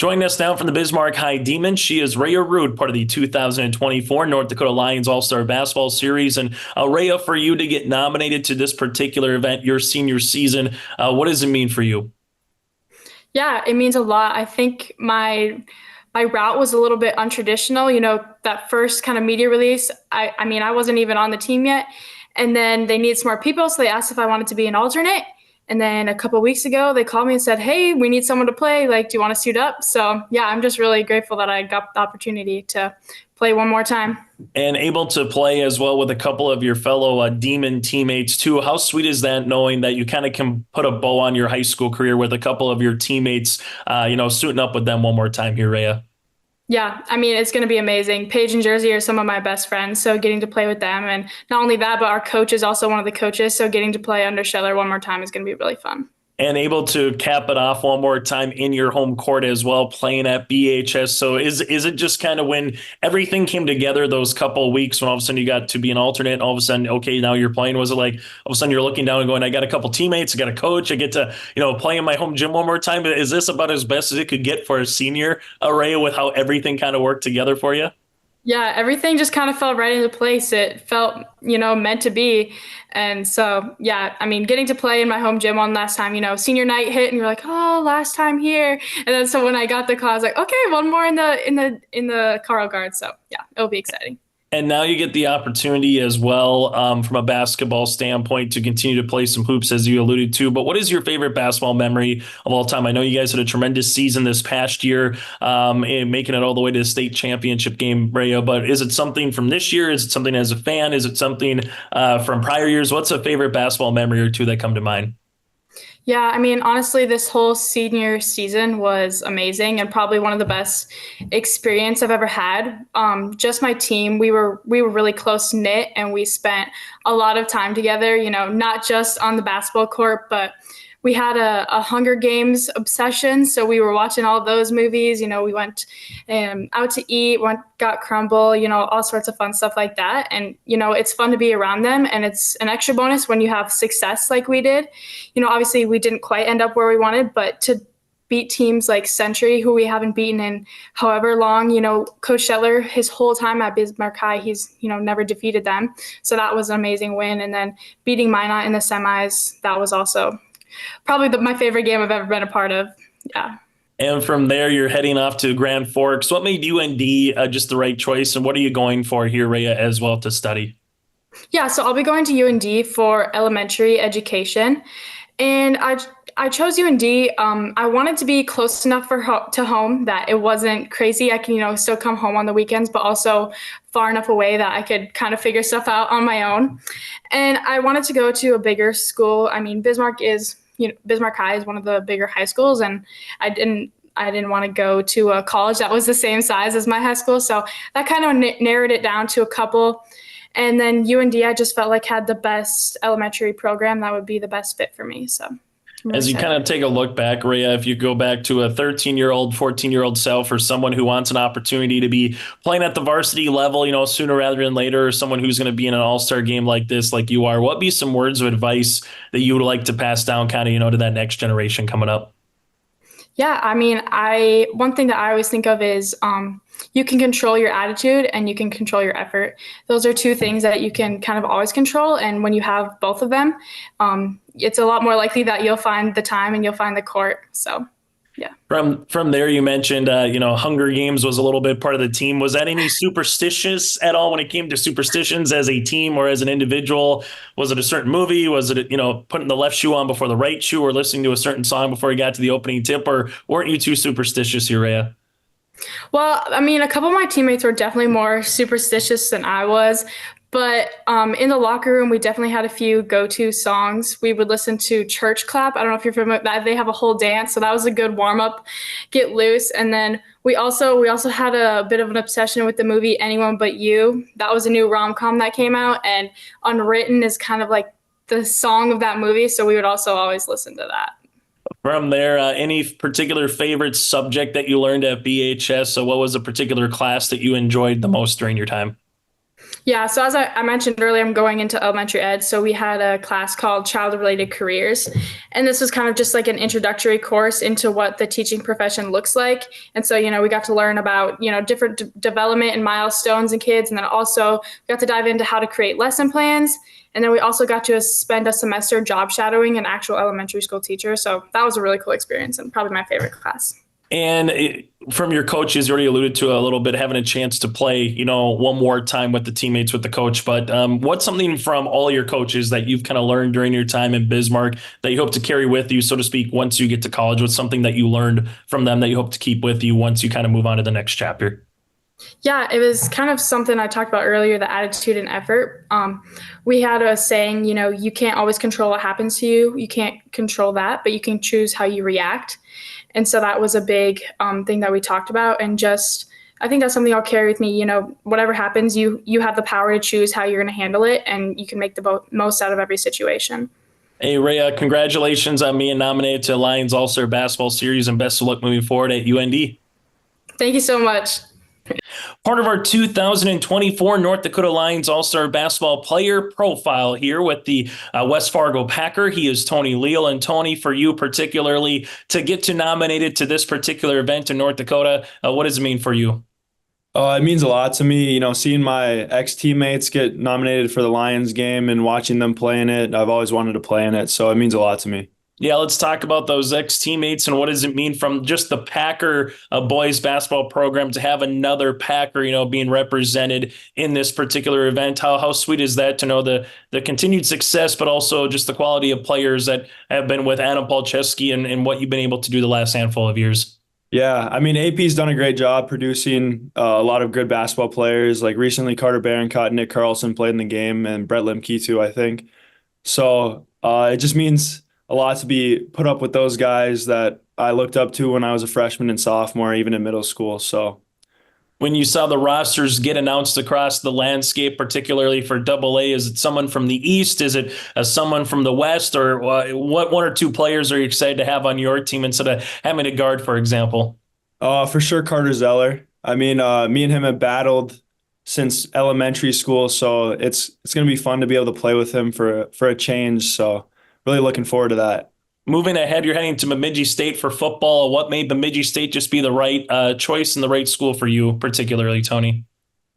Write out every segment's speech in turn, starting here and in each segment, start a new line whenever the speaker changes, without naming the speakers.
Joining us now from the Bismarck High Demons, she is Raya Rood, part of the 2024 North Dakota Lions All-Star Basketball Series. And Raya, for you to get nominated to this particular event, your senior season, what does it mean for you?
Yeah, it means a lot. I think my route was a little bit untraditional. That first kind of media release, I mean, I wasn't even on the team yet. And then they needed some more people, so they asked if I wanted to be an alternate. And then a couple of weeks ago, they called me and said, "Hey, we need someone to play. Like, do you want to suit up?" So yeah, I'm just really grateful that I got the opportunity to play one more time.
And able to play as well with a couple of your fellow Demon teammates too. How sweet is that, knowing that you kind of can put a bow on your high school career with a couple of your teammates, suiting up with them one more time here, Raya?
Yeah, I mean, it's going to be amazing. Paige and Jersey are some of my best friends, so getting to play with them. And not only that, but our coach is also one of the coaches, so getting to play under Scheller one more time is going to be really fun.
And able to cap it off one more time in your home court as well, playing at BHS. So is it just kind of when everything came together those couple of weeks when all of a sudden you got to be an alternate, and all of a sudden, okay, now you're playing? Was it like all of a sudden you're looking down and going, I got a couple teammates, I got a coach, I get to, play in my home gym one more time? Is this about as best as it could get for a senior array with how everything kind of worked together for you?
Yeah, everything just kind of fell right into place. It felt, meant to be. And so, yeah, I mean, getting to play in my home gym one last time, senior night hit and you're like, "Oh, last time here." And then so when I got the call, I was like, "Okay, one more in the Carl guard." So, yeah, it'll be exciting.
And now you get the opportunity as well, from a basketball standpoint, to continue to play some hoops, as you alluded to. But what is your favorite basketball memory of all time? I know you guys had a tremendous season this past year, and making it all the way to the state championship game, Raya. But is it something from this year? Is it something as a fan? Is it something from prior years? What's a favorite basketball memory or two that come to mind?
Yeah, I mean, honestly, this whole senior season was amazing and probably one of the best experience I've ever had. Just my team, we were really close knit, and we spent a lot of time together. Not just on the basketball court, but we had a Hunger Games obsession. So we were watching all those movies. We went out to eat, got crumble, all sorts of fun stuff like that. And, it's fun to be around them. And it's an extra bonus when you have success like we did. Obviously we didn't quite end up where we wanted, but to beat teams like Century, who we haven't beaten in however long, Coach Scheller, his whole time at Bismarck High, he's, never defeated them. So that was an amazing win. And then beating Minot in the semis, that was also probably my favorite game I've ever been a part of. Yeah.
And from there, you're heading off to Grand Forks. What made UND just the right choice? And what are you going for here, Rhea, as well, to study?
Yeah, so I'll be going to UND for elementary education. And I chose UND. I wanted to be close enough to home that it wasn't crazy. I can, still come home on the weekends, but also far enough away that I could kind of figure stuff out on my own. And I wanted to go to a bigger school. I mean, Bismarck High is one of the bigger high schools, and I didn't want to go to a college that was the same size as my high school. So that kind of narrowed it down to a couple. And then UND, I just felt like had the best elementary program that would be the best fit for me. So really
as you
excited.
kind of take a look back, Rhea, if you go back to a 13-year-old, 14-year-old self, or someone who wants an opportunity to be playing at the varsity level, sooner rather than later, or someone who's going to be in an all-star game like this, like you are, what be some words of advice that you would like to pass down kind of, to that next generation coming up?
Yeah, I mean, one thing that I always think of is you can control your attitude and you can control your effort. Those are two things that you can kind of always control. And when you have both of them, it's a lot more likely that you'll find the time and you'll find the court. So, yeah.
From there, you mentioned, Hunger Games was a little bit part of the team. Was that any superstitious at all when it came to superstitions as a team or as an individual? Was it a certain movie? Was it, putting the left shoe on before the right shoe, or listening to a certain song before you got to the opening tip? Or weren't you too superstitious here, Rhea?
Well, I mean, a couple of my teammates were definitely more superstitious than I was. But in the locker room, we definitely had a few go-to songs. We would listen to Church Clap. I don't know if you're familiar with that. They have a whole dance, so that was a good warm-up, get loose. And then we also had a bit of an obsession with the movie Anyone But You. That was a new rom-com that came out, and Unwritten is kind of like the song of that movie, so we would also always listen to that.
From there, any particular favorite subject that you learned at BHS? So what was a particular class that you enjoyed the most during your time?
Yeah, so as I mentioned earlier, I'm going into elementary ed. So we had a class called Child Related Careers. And this was kind of just like an introductory course into what the teaching profession looks like. And so, we got to learn about, different development and milestones in kids. And then also got to dive into how to create lesson plans. And then we also got to spend a semester job shadowing an actual elementary school teacher. So that was a really cool experience and probably my favorite class.
And from your coaches, you already alluded to a little bit having a chance to play, one more time with the teammates with the coach. But what's something from all your coaches that you've kind of learned during your time in Bismarck that you hope to carry with you, so to speak, once you get to college? What's something that you learned from them that you hope to keep with you once you kind of move on to the next chapter?
Yeah, it was kind of something I talked about earlier, the attitude and effort. We had a saying, you can't always control what happens to you. You can't control that, but you can choose how you react. And so that was a big thing that we talked about. And just, I think that's something I'll carry with me. Whatever happens, you have the power to choose how you're going to handle it, and you can make the most out of every situation.
Hey, Raya, congratulations on being nominated to Lions All-Star Basketball Series and best of luck moving forward at UND.
Thank you so much.
Part of our 2024 North Dakota Lions All-Star Basketball Player Profile here with the West Fargo Packer. He is Tony Leal. And Tony, for you particularly, to get to nominated to this particular event in North Dakota, what does it mean for you?
It means a lot to me, seeing my ex-teammates get nominated for the Lions game and watching them play in it. I've always wanted to play in it, so it means a lot to me.
Yeah, let's talk about those ex-teammates and what does it mean from just the Packer boys basketball program to have another Packer, being represented in this particular event. How sweet is that to know the continued success, but also just the quality of players that have been with Adam Palczewski and what you've been able to do the last handful of years?
Yeah, I mean, AP's done a great job producing a lot of good basketball players. Like recently, Carter Barroncott and Nick Carlson played in the game, and Brett Lemke too, I think. So it just means a lot to be put up with those guys that I looked up to when I was a freshman and sophomore, even in middle school. So
when you saw the rosters get announced across the landscape, particularly for Double A, is it someone from the East? Is it someone from the West? Or what one or two players are you excited to have on your team instead of having a guard, for example?
for sure, Carter Zeller. I mean, me and him have battled since elementary school, so it's going to be fun to be able to play with him for a change. So really looking forward to that.
Moving ahead, you're heading to Bemidji State for football. What made Bemidji State just be the right choice and the right school for you, particularly, Tony?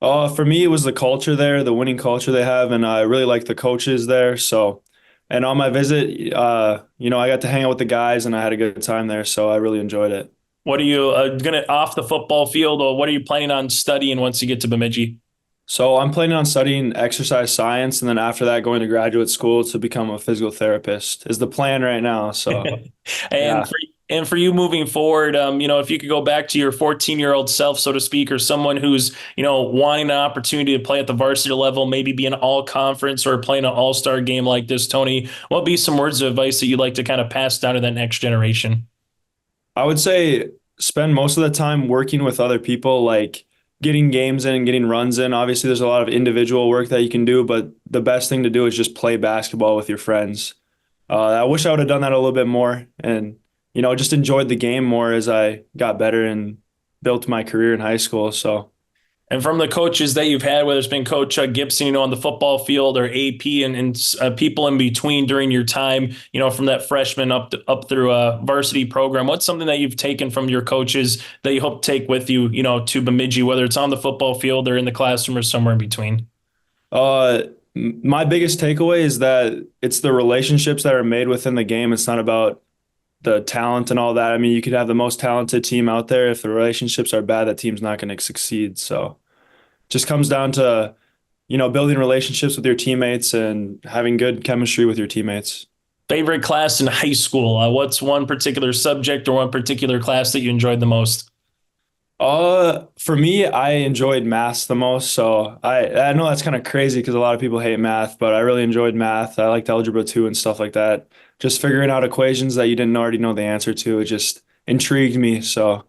For me, it was the culture there, the winning culture they have, and I really like the coaches there. So, and on my visit, I got to hang out with the guys, and I had a good time there. So I really enjoyed it.
What are you going to off the football field, or what are you planning on studying once you get to Bemidji?
So I'm planning on studying exercise science, and then after that, going to graduate school to become a physical therapist is the plan right now. So,
and
yeah.
for you moving forward, if you could go back to your 14-year-old self, so to speak, or someone who's wanting an opportunity to play at the varsity level, maybe be an all-conference or playing an all-star game like this, Tony, what would be some words of advice that you'd like to kind of pass down to that next generation?
I would say spend most of the time working with other people, like getting games in, getting runs in. Obviously, there's a lot of individual work that you can do, but the best thing to do is just play basketball with your friends. I wish I would have done that a little bit more and, just enjoyed the game more as I got better and built my career in high school. So,
And from the coaches that you've had, whether it's been Coach Gibson, on the football field, or AP and people in between during your time, from that freshman up through a varsity program, what's something that you've taken from your coaches that you hope to take with you, to Bemidji, whether it's on the football field or in the classroom or somewhere in between?
My biggest takeaway is that it's the relationships that are made within the game. It's not about the talent and all that. I mean, you could have the most talented team out there. If the relationships are bad, that team's not going to succeed. So just comes down to, building relationships with your teammates and having good chemistry with your teammates.
Favorite class in high school? What's one particular subject or one particular class that you enjoyed the most?
For me, I enjoyed math the most. So I know that's kind of crazy because a lot of people hate math, but I really enjoyed math. I liked algebra 2 and stuff like that. Just figuring out equations that you didn't already know the answer to, it just intrigued me. So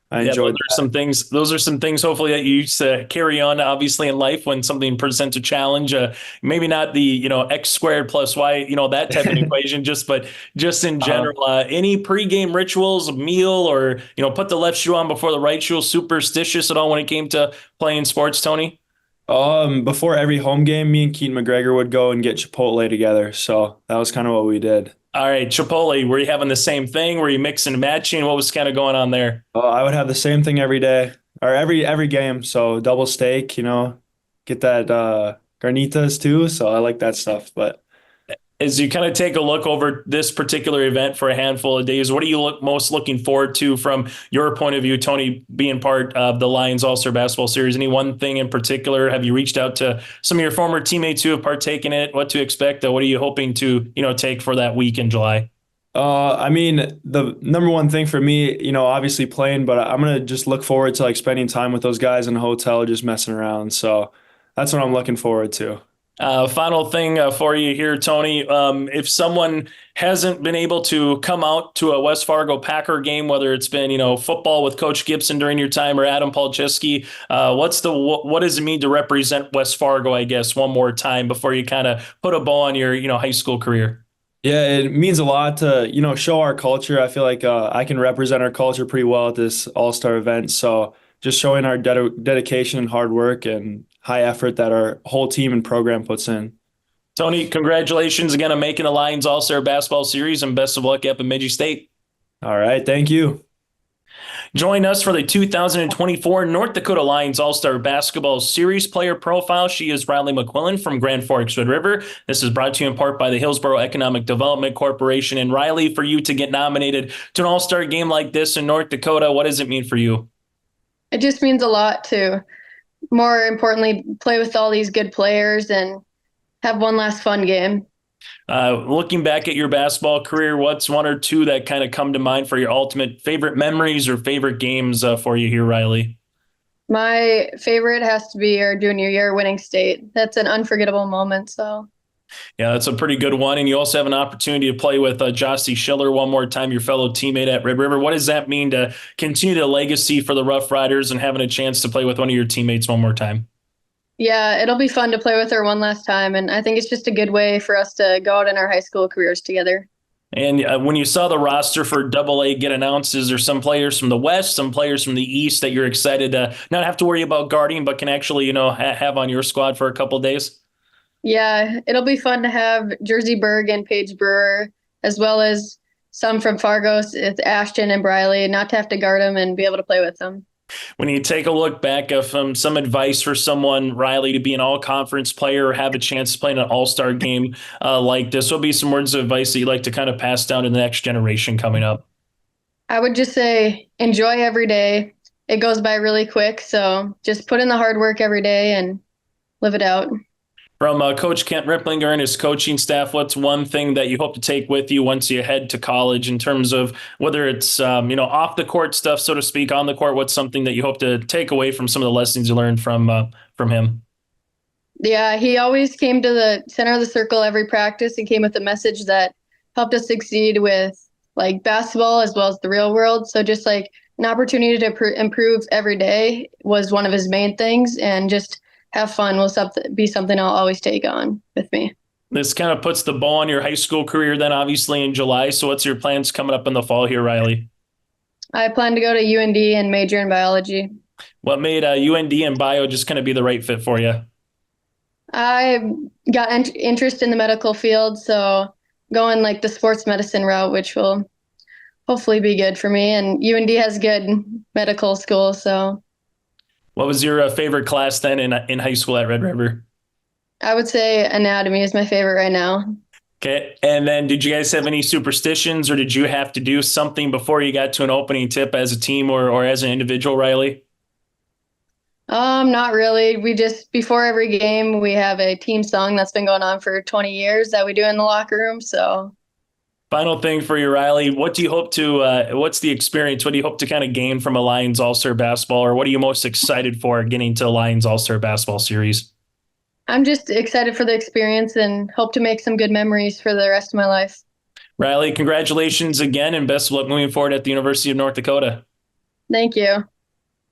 I enjoyed that.
Those are some things hopefully that you used to carry on obviously in life when something presents a challenge. Maybe not the, X squared plus Y, that type of equation, but just in general, any pregame rituals, a meal, or, put the left shoe on before the right shoe, superstitious at all when it came to playing sports, Tony?
Before every home game, me and Keaton McGregor would go and get Chipotle together. So that was kind of what we did.
All right, Chipotle, were you having the same thing? Were you mixing and matching? What was kind of going on there?
I would have the same thing every day or every game. So double steak, get that carnitas too. So I like that stuff. But
As you kind of take a look over this particular event for a handful of days, what are you most looking forward to from your point of view, Tony, being part of the Lions All-Star Basketball Series? Any one thing in particular? Have you reached out to some of your former teammates who have partaken in it? What to expect? What are you hoping to, take for that week in July?
I mean, the number one thing for me, obviously playing, but I'm gonna just look forward to like spending time with those guys in a hotel, just messing around. So that's what I'm looking forward to.
Final thing for you here, Tony. If someone hasn't been able to come out to a West Fargo Packer game, whether it's been football with Coach Gibson during your time or Adam Palczewski, what does it mean to represent West Fargo? I guess one more time before you kind of put a bow on your high school career.
Yeah, it means a lot to, show our culture. I feel like I can represent our culture pretty well at this All-Star event. So just showing our dedication and hard work and high effort that our whole team and program puts in.
Tony, congratulations again on making the Lions All-Star Basketball Series and best of luck up in Bemidji State.
All right, thank you.
Join us for the 2024 North Dakota Lions All-Star Basketball Series player profile. She is Rylie McQuillan from Grand Forks Red River. This is brought to you in part by the Hillsborough Economic Development Corporation. And Rylie, for you to get nominated to an All-Star game like this in North Dakota, what does it mean for you?
It just means a lot to, more importantly, play with all these good players and have one last fun game.
Looking back at your basketball career, what's one or two that kind of come to mind for your ultimate favorite memories or favorite games for you here, Rylie?
My favorite has to be our junior year winning state. That's an unforgettable moment. So,
yeah, that's a pretty good one. And you also have an opportunity to play with Jossie Schiller one more time, your fellow teammate at Red River. What does that mean to continue the legacy for the Rough Riders and having a chance to play with one of your teammates one more time?
yeah, it'll be fun to play with her one last time. And I think it's just a good way for us to go out in our high school careers together.
And when you saw the roster for Double A get announced, is there some players from the West, some players from the East that you're excited to not have to worry about guarding, but can actually, have on your squad for a couple of days?
Yeah, it'll be fun to have Jersey Berg and Paige Brewer, as well as some from Fargo, it's Ashton and Rylie, not to have to guard them and be able to play with them.
When you take a look back of some advice for someone, Rylie, to be an all-conference player or have a chance to play in an all-star game like this, what would be some words of advice that you'd like to kind of pass down to the next generation coming up?
I would just say enjoy every day. It goes by really quick, so just put in the hard work every day and live it out.
From Coach Kent Ripplinger and his coaching staff, what's one thing that you hope to take with you once you head to college in terms of whether it's, off the court stuff, so to speak, on the court? What's something that you hope to take away from some of the lessons you learned from him?
Yeah, he always came to the center of the circle every practice and came with a message that helped us succeed with like basketball as well as the real world. So just like an opportunity to improve every day was one of his main things, and just have fun will be something I'll always take on with me.
This kind of puts the ball on your high school career then, obviously, in July. So what's your plans coming up in the fall here, Rylie?
I plan to go to UND and major in biology.
What made UND and bio just kind of be the right fit for you?
I got interest in the medical field, so going like the sports medicine route, which will hopefully be good for me. And UND has good medical school, so.
What was your favorite class then in high school at Red River?
I would say anatomy is my favorite right now.
Okay. And then did you guys have any superstitions, or did you have to do something before you got to an opening tip as a team or as an individual, Rylie?
Not really. We just, before every game, we have a team song that's been going on for 20 years that we do in the locker room. So
final thing for you, Rylie, what do you hope to, what's the experience? What do you hope to kind of gain from a Lions All-Star basketball, or what are you most excited for getting to the Lions All-Star basketball series?
I'm just excited for the experience and hope to make some good memories for the rest of my life.
Rylie, congratulations again and best of luck moving forward at the University of North Dakota.
Thank you.